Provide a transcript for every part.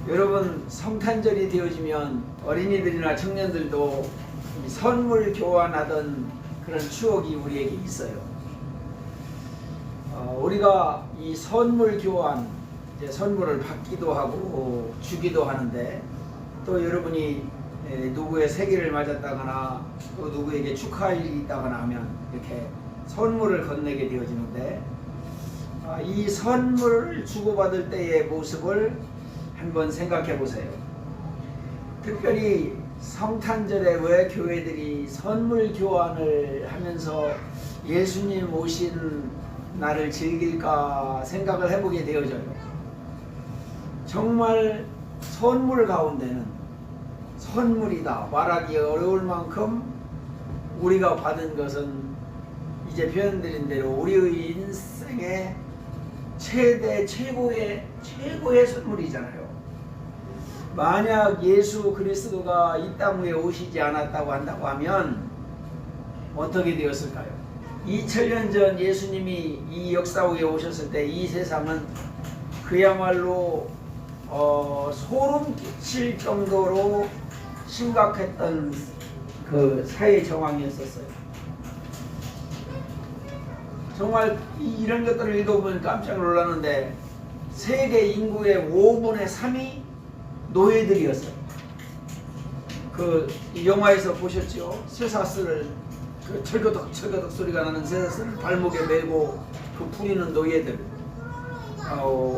여러분, 성탄절이 되어지면 어린이들이나 청년들도 선물 교환하던 그런 추억이 우리에게 있어요. 우리가 이 선물 교환, 이제 선물을 받기도 하고 주기도 하는데, 또 여러분이 누구의 생일을 맞았다거나 또 누구에게 축하할 일이 있다거나 하면 이렇게 선물을 건네게 되어지는데, 이 선물을 주고받을 때의 모습을 한번 생각해 보세요. 특별히 성탄절에 왜 교회들이 선물 교환을 하면서 예수님 오신 날을 즐길까 생각을 해보게 되어져요. 정말 선물 가운데는 선물이다 말하기 어려울 만큼 우리가 받은 것은 이제 표현드린 대로 우리의 인생의 최고의 선물이잖아요. 만약 예수 그리스도가 이 땅 위에 오시지 않았다고 한다고 하면 어떻게 되었을까요? 2000년 전 예수님이 이 역사 위에 오셨을 때 이 세상은 그야말로 소름 끼칠 정도로 심각했던 그 사회 정황이었었어요. 정말 이런 것들을 읽어보면 깜짝 놀랐는데, 세계 인구의 5분의 3이 노예들이었어요. 그 영화에서 보셨죠? 쇠사슬을, 그 철거덕 소리가 나는 쇠사슬을 발목에 메고 그 부리는 노예들.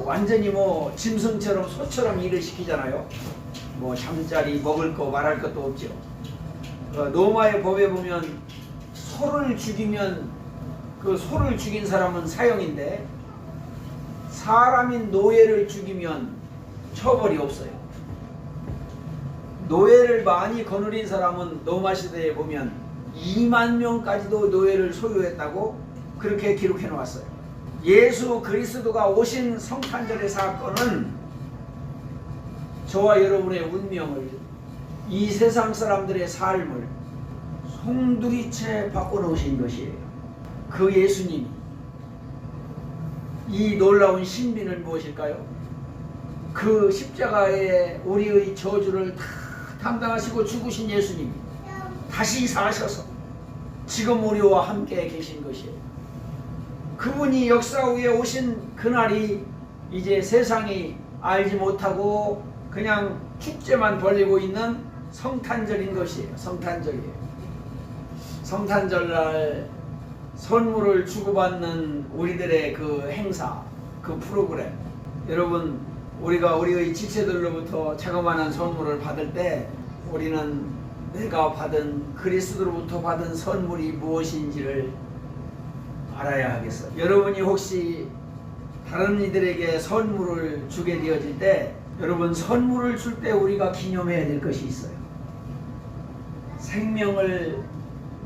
완전히 뭐 짐승처럼 소처럼 일을 시키잖아요. 뭐 잠자리, 먹을 거 말할 것도 없죠. 로마의 법에 보면 소를 죽이면 그 소를 죽인 사람은 사형인데, 사람인 노예를 죽이면 처벌이 없어요. 노예를 많이 거느린 사람은 로마 시대에 보면 2만 명까지도 노예를 소유했다고 그렇게 기록해 놓았어요. 예수 그리스도가 오신 성탄절의 사건은 저와 여러분의 운명을, 이 세상 사람들의 삶을 송두리째 바꿔놓으신 것이에요. 그 예수님이, 이 놀라운 신비는 무엇일까요? 그 십자가에 우리의 저주를 다 담당하시고 죽으신 예수님이 다시 사셔서 지금 우리와 함께 계신 것이에요. 그분이 역사 위에 오신 그날이 이제 세상이 알지 못하고 그냥 축제만 벌리고 있는 성탄절인 것이에요. 성탄절이에요. 성탄절날 선물을 주고받는 우리들의 그 행사, 그 프로그램. 여러분, 우리가 우리의 지체들로부터 자그마한 선물을 받을 때 우리는 내가 받은, 그리스도로부터 받은 선물이 무엇인지를 알아야 하겠어요. 여러분이 혹시 다른 이들에게 선물을 주게 되어질 때, 여러분, 선물을 줄 때 우리가 기념해야 될 것이 있어요. 생명을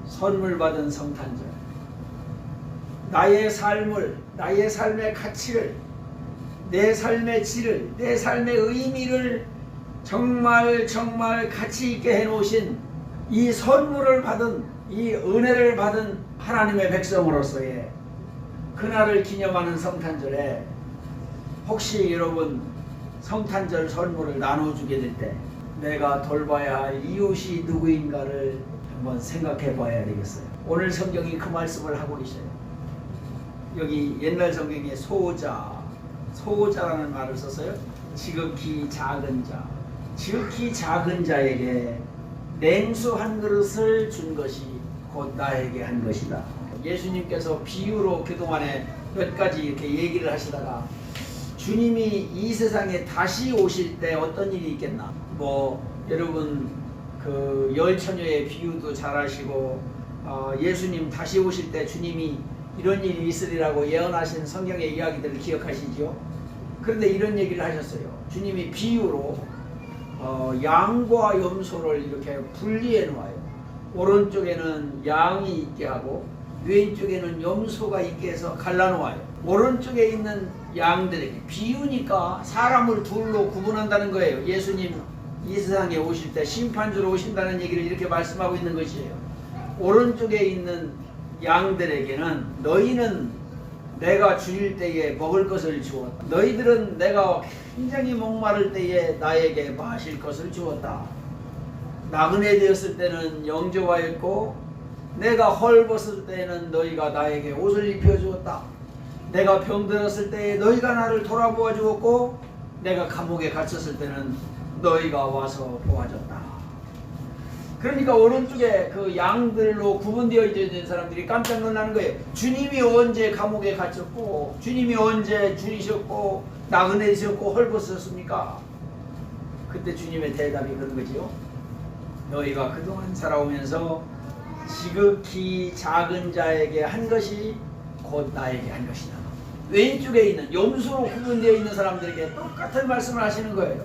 선물 받은 성탄절. 나의 삶을, 나의 삶의 가치를, 내 삶의 질을, 내 삶의 의미를 정말 가치 있게 해놓으신 이 선물을 받은, 이 은혜를 받은 하나님의 백성으로서의 그날을 기념하는 성탄절에, 혹시 여러분 성탄절 선물을 나눠주게 될 때 내가 돌봐야 할 이웃이 누구인가를 한번 생각해 봐야 되겠어요. 오늘 성경이 그 말씀을 하고 계셔요. 여기 옛날 성경에 소자라는 말을 썼어요. 지극히 작은 자, 지극히 작은 자에게 냉수 한 그릇을 준 것이 곧 나에게 한 것이다. 예수님께서 비유로 그동안에 몇 가지 이렇게 얘기를 하시다가 주님이 이 세상에 다시 오실 때 어떤 일이 있겠나, 여러분 그 열처녀의 비유도 잘 아시고, 예수님 다시 오실 때 주님이 이런 일이 있으리라고 예언하신 성경의 이야기들을 기억하시죠? 그런데 이런 얘기를 하셨어요. 주님이 비유로 양과 염소를 이렇게 분리해 놓아요. 오른쪽에는 양이 있게 하고 왼쪽에는 염소가 있게 해서 갈라놓아요. 오른쪽에 있는 양들에게, 비유니까 사람을 둘로 구분한다는 거예요. 예수님 이 세상에 오실 때 심판주로 오신다는 얘기를 이렇게 말씀하고 있는 것이에요. 오른쪽에 있는 양들에게는 너희는 내가 줄일 때에 먹을 것을 주었다. 너희들은 내가 굉장히 목마를 때에 나에게 마실 것을 주었다. 나그네 되었을 때는 영접하였고 내가 헐벗을 때에는 너희가 나에게 옷을 입혀주었다. 내가 병들었을 때에 너희가 나를 돌아보아 주었고 내가 감옥에 갇혔을 때는 너희가 와서 도와줬다. 그러니까 오른쪽에 그 양들로 구분되어 있는 사람들이 깜짝 놀라는 거예요. 주님이 언제 감옥에 갇혔고 주님이 언제 줄이셨고 나그네 되셨고 헐벗으셨습니까? 그때 주님의 대답이 그런 거지요. 너희가 그동안 살아오면서 지극히 작은 자에게 한 것이 곧 나에게 한 것이다. 왼쪽에 있는 염소로 구분되어 있는 사람들에게 똑같은 말씀을 하시는 거예요.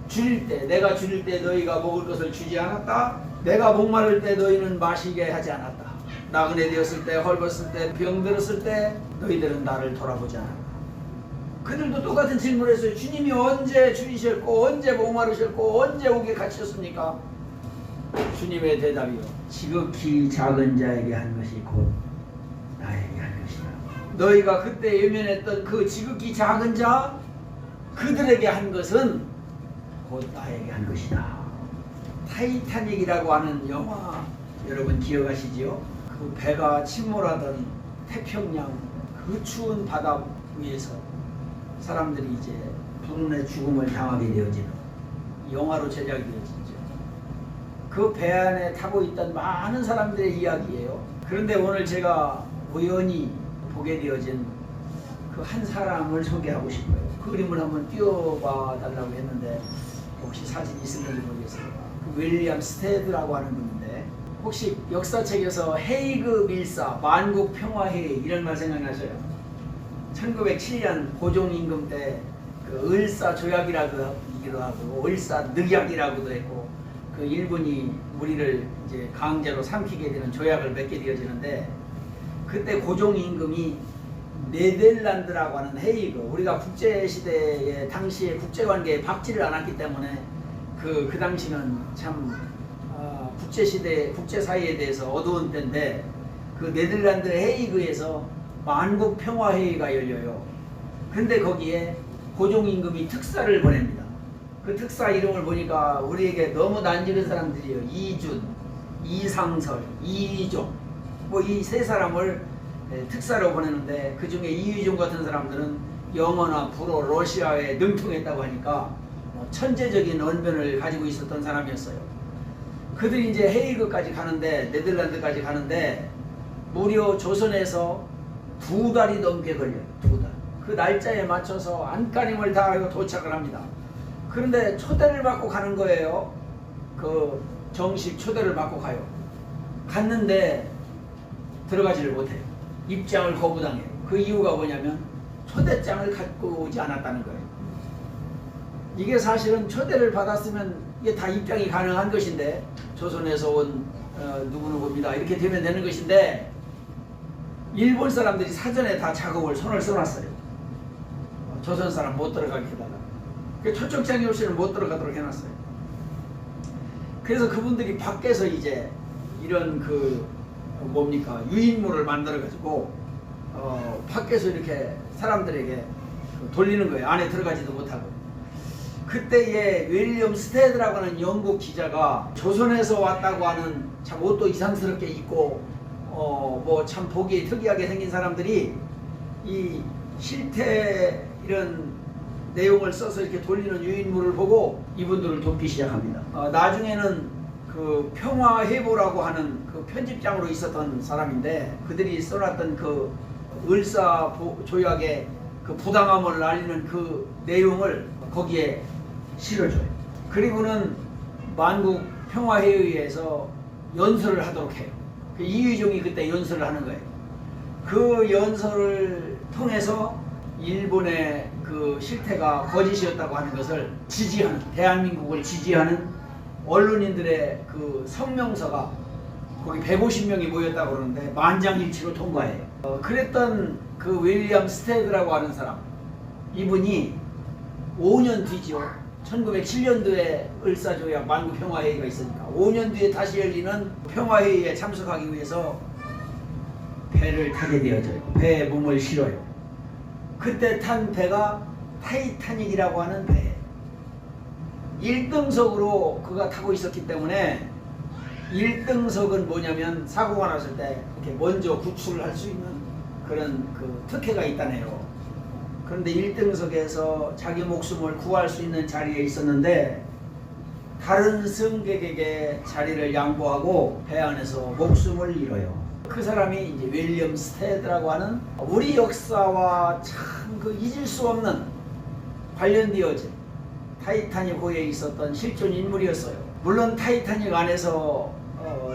줄일 때, 내가 줄일 때 너희가 먹을 것을 주지 않았다. 내가 목마를 때 너희는 마시게 하지 않았다. 나그네 되었을 때, 헐벗을 때, 병들었을 때 너희들은 나를 돌아보지 않았다. 그들도 똑같은 질문을 했어요. 주님이 언제 줄이셨고 언제 목마르셨고 언제 옥에 갇히셨습니까? 주님의 대답이요. 지극히 작은 자에게 한 것이 곧 나에게 한 것이다. 너희가 그때 외면했던 그 지극히 작은 자 그들에게 한 것은 곧 나에게 한 것이다. 타이타닉이라고 하는 영화 여러분 기억하시지요? 그 배가 침몰하던 태평양 그 추운 바다 위에서 사람들이 이제 불운의 죽음을 당하게 되어지는 영화로 제작이 되어지죠. 그 배 안에 타고 있던 많은 사람들의 이야기예요. 그런데 오늘 제가 우연히 보게 되어진 그 한 사람을 소개하고 싶어요. 그 그림을 한번 띄워봐 달라고 했는데 혹시 사진이 있을지 모르겠어요. 그 윌리엄 스테드라고 하는 분인데 혹시 역사책에서 헤이그 밀사 만국 평화회의 이런 말 생각나셔요? 1907년 고종임금 때 그 을사 조약이라고 하고 을사 늑약이라고도 했고 그 일본이 우리를 이제 강제로 삼키게 되는 조약을 맺게 되어지는데 그때 고종임금이 네덜란드라고 하는 헤이그 우리가 국제시대에 당시에 국제관계에 박지를 않았기 때문에 그 당시는 참 국제시대 국제사회에 대해서 어두운 때인데 그 네덜란드 헤이그에서 만국평화회의가 열려요. 근데 거기에 고종임금이 특사를 보냅니다. 그 특사 이름을 보니까 우리에게 너무 낯익은 사람들이에요. 이준, 이상설, 이종 뭐 이 세 사람을 특사로 보내는데 그 중에 이휘종 같은 사람들은 영어나 불어, 러시아에 능통했다고 하니까 천재적인 언변을 가지고 있었던 사람이었어요. 그들이 이제 헤이그까지 가는데 네덜란드까지 가는데 무려 조선에서 2달이 넘게 걸려요. 2달. 그 날짜에 맞춰서 안간힘을 다하여 도착을 합니다. 그런데 초대를 받고 가는 거예요. 그 정식 초대를 받고 가요. 갔는데 들어가지를 못해요. 입장을 거부당해요. 그 이유가 뭐냐면 초대장을 갖고 오지 않았다는 거예요. 이게 사실은 초대를 받았으면 이게 다 입장이 가능한 것인데 조선에서 온 누구누구입니다 이렇게 되면 되는 것인데 일본 사람들이 사전에 다 작업을 손을 써놨어요. 조선 사람 못 들어가게 해달라. 초청장이 없이는 못 들어가도록 해놨어요. 그래서 그분들이 밖에서 이제 이런 그 뭡니까 유인물을 만들어 가지고 밖에서 이렇게 사람들에게 돌리는 거예요. 안에 들어가지도 못하고. 그때에 윌리엄 스테드라고 하는 영국 기자가 조선에서 왔다고 하는 참 옷도 이상스럽게 입고 뭐 참 보기 특이하게 생긴 사람들이 이 실태 이런 내용을 써서 이렇게 돌리는 유인물을 보고 이분들을 돕기 시작합니다. 나중에는 그 평화해보라고 하는 그 편집장으로 있었던 사람인데 그들이 써놨던 그 을사 조약의 그 부당함을 알리는 그 내용을 거기에 실어줘요. 그리고는 만국 평화회의에서 연설을 하도록 해요. 그 이휘종이 그때 연설을 하는 거예요. 그 연설을 통해서 일본의 그 실태가 거짓이었다고 하는 것을 지지하는 대한민국을 지지하는 언론인들의 그 성명서가 거기 150명이 모였다고 그러는데 만장일치로 통과해요. 그랬던 그 윌리엄 스테드라고 하는 사람 이분이 5년 뒤죠. 1907년도에 을사조약 만국평화회의가 있으니까 5년 뒤에 다시 열리는 평화회의에 참석하기 위해서 배를 타게 되어져요. 배에 몸을 실어요. 그때 탄 배가 타이타닉이라고 하는 배. 1등석으로 그가 타고 있었기 때문에 1등석은 뭐냐면 사고가 났을 때 이렇게 먼저 구출을 할 수 있는 그런 그 특혜가 있다네요. 그런데 1등석에서 자기 목숨을 구할 수 있는 자리에 있었는데 다른 승객에게 자리를 양보하고 배 안에서 목숨을 잃어요. 그 사람이 이제 윌리엄 스테드라고 하는 우리 역사와 참 그 잊을 수 없는 관련되어진 타이타닉 호에 있었던 실존 인물이었어요. 물론 타이타닉 안에서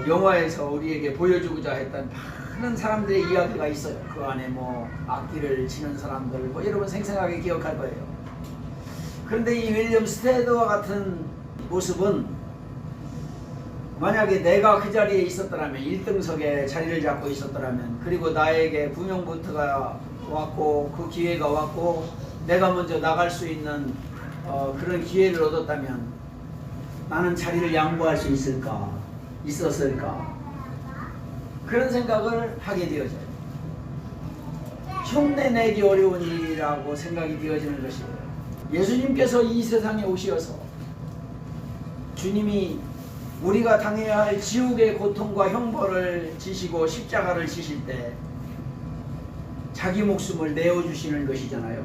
영화에서 우리에게 보여주고자 했던 많은 사람들의 이야기가 있어요. 그 안에 뭐 악기를 치는 사람들 뭐 여러분 생생하게 기억할 거예요. 그런데 이 윌리엄 스테드와 같은 모습은 만약에 내가 그 자리에 있었더라면 1등석에 자리를 잡고 있었더라면 그리고 나에게 구명보트가 왔고 그 기회가 왔고 내가 먼저 나갈 수 있는 그런 기회를 얻었다면 나는 자리를 양보할 수 있었을까? 그런 생각을 하게 되어져요. 흉내내기 어려운 일이라고 생각이 되어지는 것이에요. 예수님께서 이 세상에 오셔서 주님이 우리가 당해야 할 지옥의 고통과 형벌을 지시고 십자가를 지실 때 자기 목숨을 내어주시는 것이잖아요.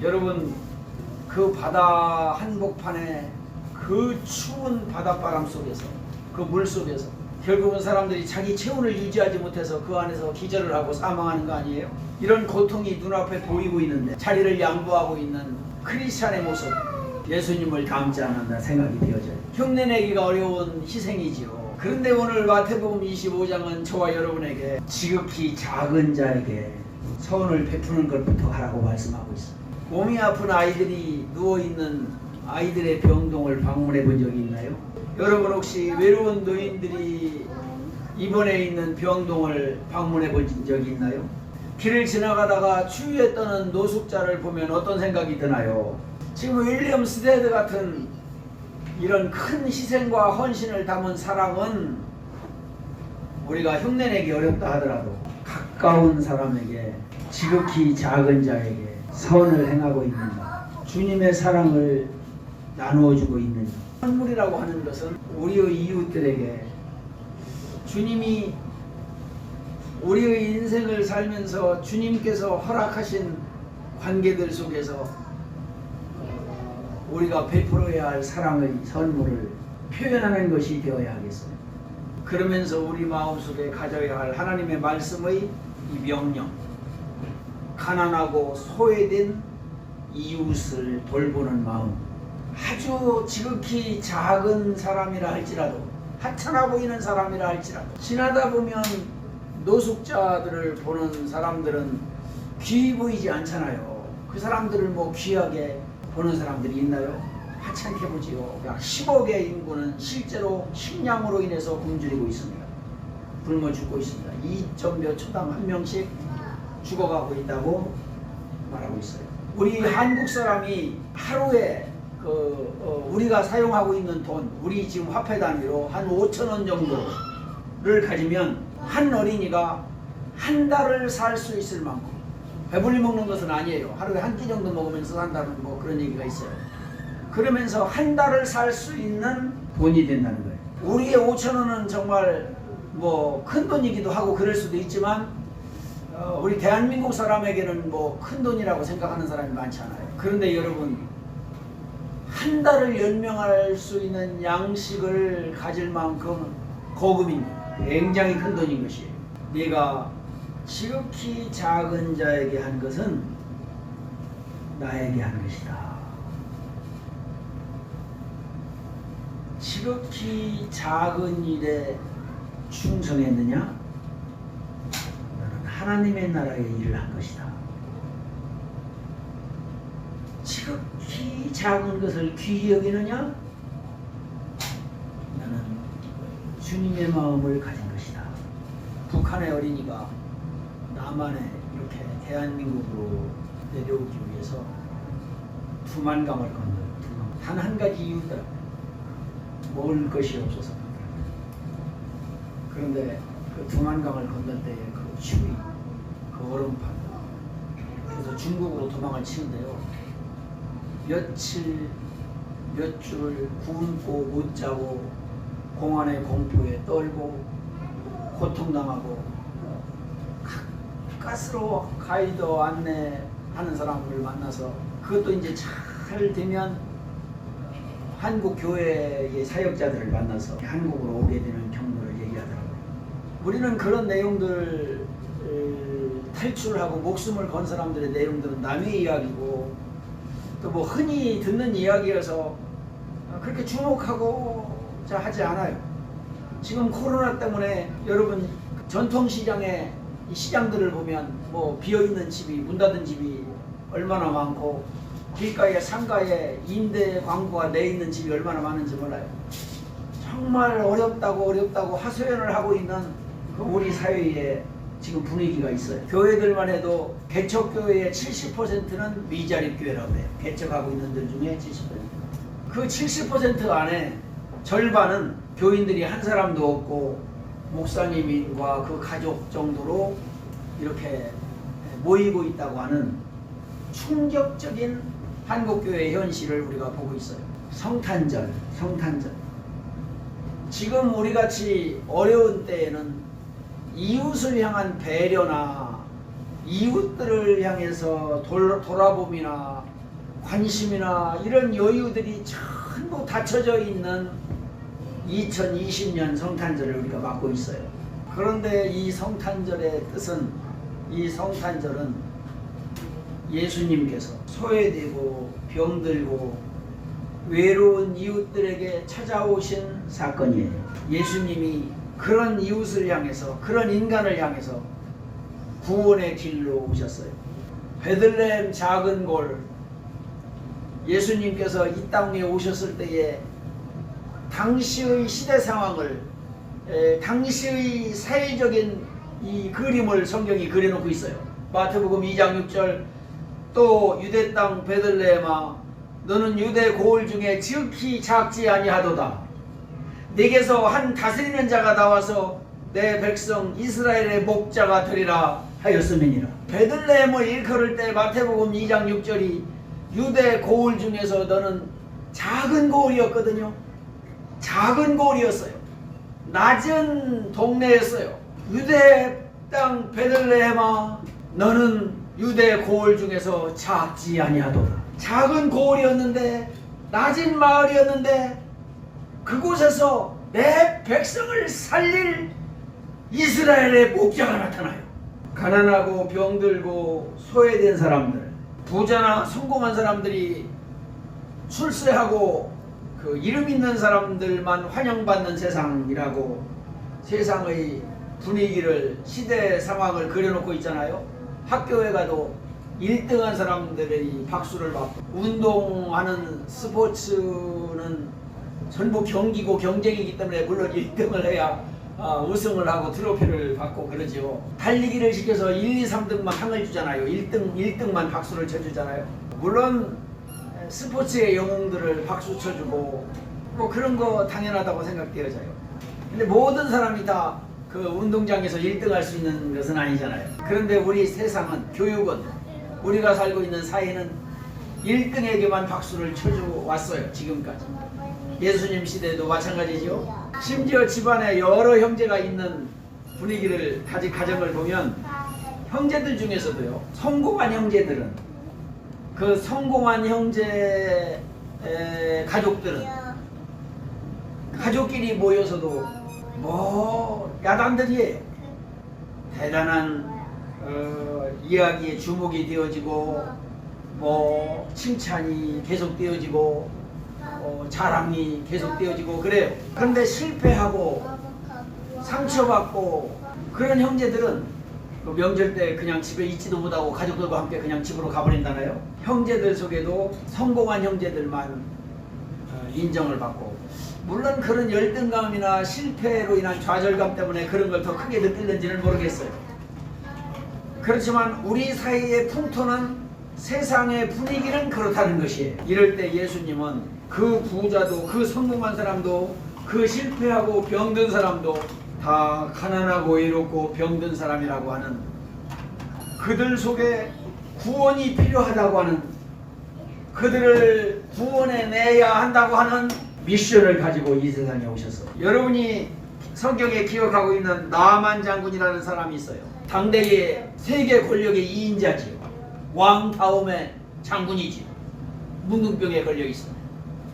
여러분 그 바다 한복판에 그 추운 바닷바람 속에서 그 물 속에서 결국은 사람들이 자기 체온을 유지하지 못해서 그 안에서 기절을 하고 사망하는 거 아니에요? 이런 고통이 눈앞에 보이고 있는데 자리를 양보하고 있는 크리스찬의 모습 예수님을 닮지 않는다 생각이 되어져요. 흉내내기가 어려운 희생이지요. 그런데 오늘 마태복음 25장은 저와 여러분에게 지극히 작은 자에게 선을 베푸는 것부터 하라고 말씀하고 있습니다. 몸이 아픈 아이들이 누워있는 아이들의 병동을 방문해 본 적이 있나요? 여러분 혹시 외로운 노인들이 입원해 있는 병동을 방문해 본 적이 있나요? 길을 지나가다가 추위에 떠는 노숙자를 보면 어떤 생각이 드나요? 지금 윌리엄 스테드 같은 이런 큰 희생과 헌신을 담은 사람은 우리가 흉내내기 어렵다 하더라도 가까운 사람에게 지극히 작은 자에게 선을 행하고 있는가, 주님의 사랑을 나누어주고 있는가. 선물이라고 하는 것은 우리의 이웃들에게 주님이 우리의 인생을 살면서 주님께서 허락하신 관계들 속에서 우리가 베풀어야 할 사랑의 선물을 표현하는 것이 되어야 하겠습니다. 그러면서 우리 마음속에 가져야 할 하나님의 말씀의 이 명령, 가난하고 소외된 이웃을 돌보는 마음, 아주 지극히 작은 사람이라 할지라도 하찮아 보이는 사람이라 할지라도 지나다 보면 노숙자들을 보는 사람들은 귀히 보이지 않잖아요. 그 사람들을 뭐 귀하게 보는 사람들이 있나요? 하찮게 보지요. 10억의 인구는 실제로 식량으로 인해서 굶주리고 있습니다. 굶어 죽고 있습니다. 2점 몇 초당 한 명씩 죽어가고 있다고 말하고 있어요. 우리 한국 사람이 하루에 우리가 사용하고 있는 돈, 우리 지금 화폐 단위로 한 5,000원 정도를 가지면 한 어린이가 한 달을 살 수 있을 만큼, 배불리 먹는 것은 아니에요. 하루에 한 끼 정도 먹으면서 산다는 뭐 그런 얘기가 있어요. 그러면서 한 달을 살 수 있는 돈이 된다는 거예요. 우리의 5,000원은 정말 뭐 큰 돈이기도 하고 그럴 수도 있지만 우리 대한민국 사람에게는 뭐 큰 돈이라고 생각하는 사람이 많지 않아요. 그런데 여러분, 한 달을 연명할 수 있는 양식을 가질 만큼 거금인, 굉장히 큰 돈인 것이에요. 네가 지극히 작은 자에게 한 것은 나에게 한 것이다. 지극히 작은 일에 충성했느냐? 너는 하나님의 나라의 일을 한 것이다. 지극히 작은 것을 귀히 여기느냐? 너는 주님의 마음을 가진 것이다. 북한의 어린이가 남한에 이렇게 대한민국으로 내려오기 위해서 두만강을 건너요. 단 한 가지 이유더라고요. 먹을 것이 없어서. 그런데 그 두만강을 건널 때의 그 추위, 그 얼음판, 그래서 중국으로 도망을 치는데요. 며칠 몇 줄 굶고 못 자고 공안의 공포에 떨고 고통당하고 가스로 가이드 안내하는 사람을 만나서 그것도 이제 잘 되면 한국 교회의 사역자들을 만나서 한국으로 오게 되는 경로를 얘기하더라고요. 우리는 그런 내용들 탈출하고 목숨을 건 사람들의 내용들은 남의 이야기고 또 뭐 흔히 듣는 이야기여서 그렇게 주목하고자 하지 않아요. 지금 코로나 때문에 여러분 전통시장에 이 시장들을 보면 뭐 비어있는 집이 문 닫은 집이 얼마나 많고 길가에 상가에 임대 광고가 내 있는 집이 얼마나 많은지 몰라요. 정말 어렵다고 하소연을 하고 있는 그 우리 사회에 지금 분위기가 있어요. 교회들만 해도 개척교회의 70%는 미자립 교회라고 해요. 개척하고 있는 들 중에 70%. 그 70% 안에 절반은 교인들이 한 사람도 없고 목사님과 그 가족 정도로 이렇게 모이고 있다고 하는 충격적인 한국교회의 현실을 우리가 보고 있어요. 성탄절. 지금 우리같이 어려운 때에는 이웃을 향한 배려나 이웃들을 향해서 돌아봄이나 관심이나 이런 여유들이 전부 닫혀져 있는 2020년 성탄절을 우리가 맞고 있어요. 그런데 이 성탄절의 뜻은, 이 성탄절은 예수님께서 소외되고 병들고 외로운 이웃들에게 찾아오신 사건이에요. 예수님이 그런 이웃을 향해서, 그런 인간을 향해서 구원의 길로 오셨어요. 베들레헴 작은 골, 예수님께서 이 땅에 오셨을 때에 당시의 시대 상황을, 당시의 사회적인 이 그림을 성경이 그려놓고 있어요. 마태복음 2장 6절, 또 유대 땅 베들레헴아 너는 유대 고을 중에 지극히 작지 아니하도다. 네게서 한 다스리는 자가 나와서 내 백성 이스라엘의 목자가 되리라 하였음이니라. 베들레헴을 일컬을 때 마태복음 2장 6절이 유대 고을 중에서 너는 작은 고을이었거든요. 작은 고을이었어요. 낮은 동네였어요. 유대 땅 베들레헴아 너는 유대 고을 중에서 작지 아니하도다. 작은 고을이었는데, 낮은 마을이었는데 그곳에서 내 백성을 살릴 이스라엘의 목자가 나타나요. 가난하고 병들고 소외된 사람들, 부자나 성공한 사람들이 출세하고 그 이름 있는 사람들만 환영받는 세상이라고 세상의 분위기를, 시대 상황을 그려놓고 있잖아요. 학교에 가도 1등한 사람들의 박수를 받고, 운동하는 스포츠는 전부 경기고 경쟁이기 때문에 물론 1등을 해야 우승을 하고 트로피를 받고 그러죠. 달리기를 시켜서 1, 2, 3등만 상을 주잖아요. 1등만 박수를 쳐주잖아요. 물론 스포츠의 영웅들을 박수 쳐주고 뭐 그런 거 당연하다고 생각되어져요. 근데 모든 사람이 다 그 운동장에서 1등 할 수 있는 것은 아니잖아요. 그런데 우리 세상은, 교육은, 우리가 살고 있는 사회는 1등에게만 박수를 쳐주고 왔어요. 지금까지. 예수님 시대도 마찬가지죠. 심지어 집안에 여러 형제가 있는 분위기를, 가정을 보면 형제들 중에서도요, 성공한 형제들은, 그 성공한 형제 가족들은 가족끼리 모여서도 뭐 야단들이에요. 대단한 이야기에 주목이 되어지고 뭐 칭찬이 계속 되어지고 자랑이 계속 되어지고 그래요. 그런데 실패하고 상처받고 그런 형제들은 명절 때 그냥 집에 있지도 못하고 가족들과 함께 그냥 집으로 가버린다나요. 형제들 속에도 성공한 형제들만 인정을 받고, 물론 그런 열등감이나 실패로 인한 좌절감 때문에 그런 걸 더 크게 느끼는지는 모르겠어요. 그렇지만 우리 사이의 풍토는, 세상의 분위기는 그렇다는 것이에요. 이럴 때 예수님은 그 부자도, 그 성공한 사람도, 그 실패하고 병든 사람도 다 가난하고 외롭고 병든 사람이라고 하는 그들 속에 구원이 필요하다고 하는, 그들을 구원해내야 한다고 하는 미션을 가지고 이 세상에 오셨어요. 여러분이 성경에 기억하고 있는 나만 장군이라는 사람이 있어요. 당대의 세계 권력의 2인자지요. 왕 다음에 장군이지. 문둥병에 걸려 있어요.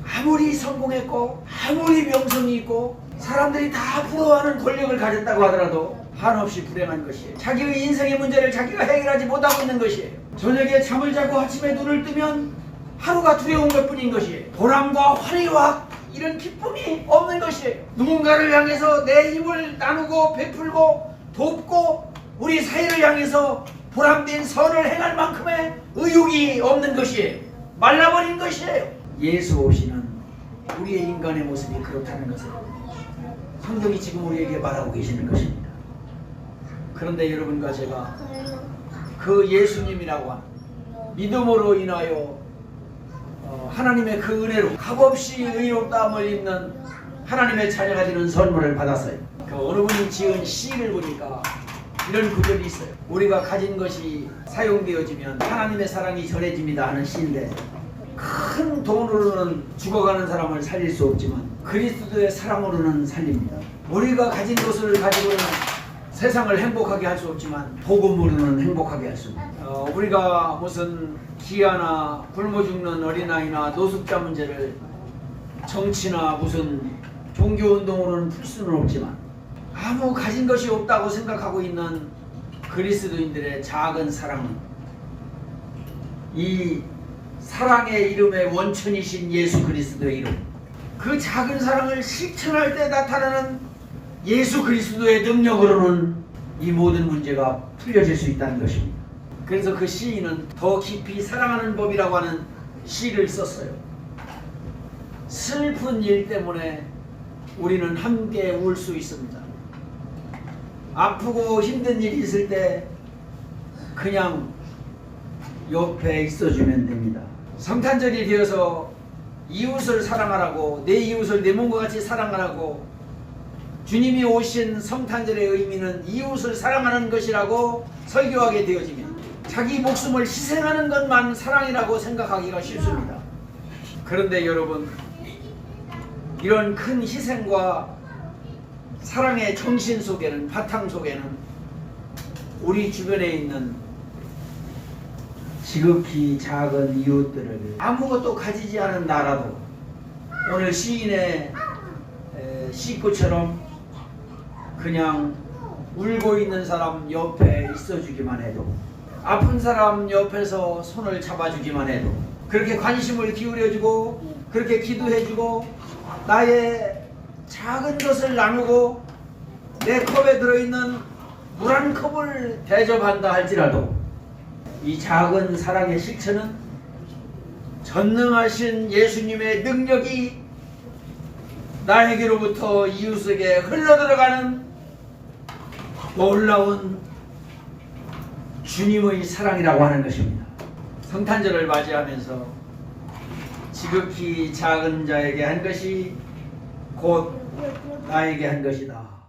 아무리 성공했고 아무리 명성이 있고 사람들이 다 부러워하는 권력을 가졌다고 하더라도 한없이 불행한 것이에요. 자기의 인생의 문제를 자기가 해결하지 못하고 있는 것이에요. 저녁에 잠을 자고 아침에 눈을 뜨면 하루가 두려운 것뿐인 것이에요. 보람과 환희와 이런 기쁨이 없는 것이에요. 누군가를 향해서 내 힘을 나누고 베풀고 돕고 우리 사회를 향해서 보람된 선을 행할 만큼의 의욕이 없는 것이에요. 말라버린 것이에요. 예수 오시는 우리의 인간의 모습이 그렇다는 것을 성경이 지금 우리에게 말하고 계시는 것입니다. 그런데 여러분과 제가 그 예수님이라고 하는 믿음으로 인하여 하나님의 그 은혜로 값없이 의롭다함을 입는 하나님의 자녀가 되는 선물을 받았어요. 그 어느 분이 지은 시를 보니까 이런 구절이 있어요. 우리가 가진 것이 사용되어지면 하나님의 사랑이 전해집니다 하는 시인데, 큰 돈으로는 죽어가는 사람을 살릴 수 없지만 그리스도의 사랑으로는 살립니다. 우리가 가진 것을 가지고는 세상을 행복하게 할 수 없지만 복음으로는 행복하게 할 수 있습니다. 우리가 무슨 기아나 굶어 죽는 어린아이나 노숙자 문제를 정치나 무슨 종교운동으로는 풀 수는 없지만 아무 가진 것이 없다고 생각하고 있는 그리스도인들의 작은 사랑은 이 사랑의 이름의 원천이신 예수 그리스도의 이름, 그 작은 사랑을 실천할 때 나타나는 예수 그리스도의 능력으로는 이 모든 문제가 풀려질 수 있다는 것입니다. 그래서 그 시인은 더 깊이 사랑하는 법이라고 하는 시를 썼어요. 슬픈 일 때문에 우리는 함께 울 수 있습니다. 아프고 힘든 일이 있을 때 그냥 옆에 있어주면 됩니다. 성탄절이 되어서 이웃을 사랑하라고, 내 이웃을 내 몸과 같이 사랑하라고, 주님이 오신 성탄절의 의미는 이웃을 사랑하는 것이라고 설교하게 되어지면 자기 목숨을 희생하는 것만 사랑이라고 생각하기가 쉽습니다. 그런데 여러분, 이런 큰 희생과 사랑의 정신 속에는, 바탕 속에는 우리 주변에 있는 지극히 작은 이웃들을 아무것도 가지지 않은 나라도 오늘 시인의 시구처럼 그냥 울고 있는 사람 옆에 있어주기만 해도, 아픈 사람 옆에서 손을 잡아주기만 해도, 그렇게 관심을 기울여주고 그렇게 기도해주고 나의 작은 것을 나누고 내 컵에 들어있는 물 한 컵을 대접한다 할지라도 이 작은 사랑의 실천은 전능하신 예수님의 능력이 나에게로부터 이웃에게 흘러들어가는 놀라운 주님의 사랑이라고 하는 것입니다. 성탄절을 맞이하면서 지극히 작은 자에게 한 것이 곧 나에게 한 것이다.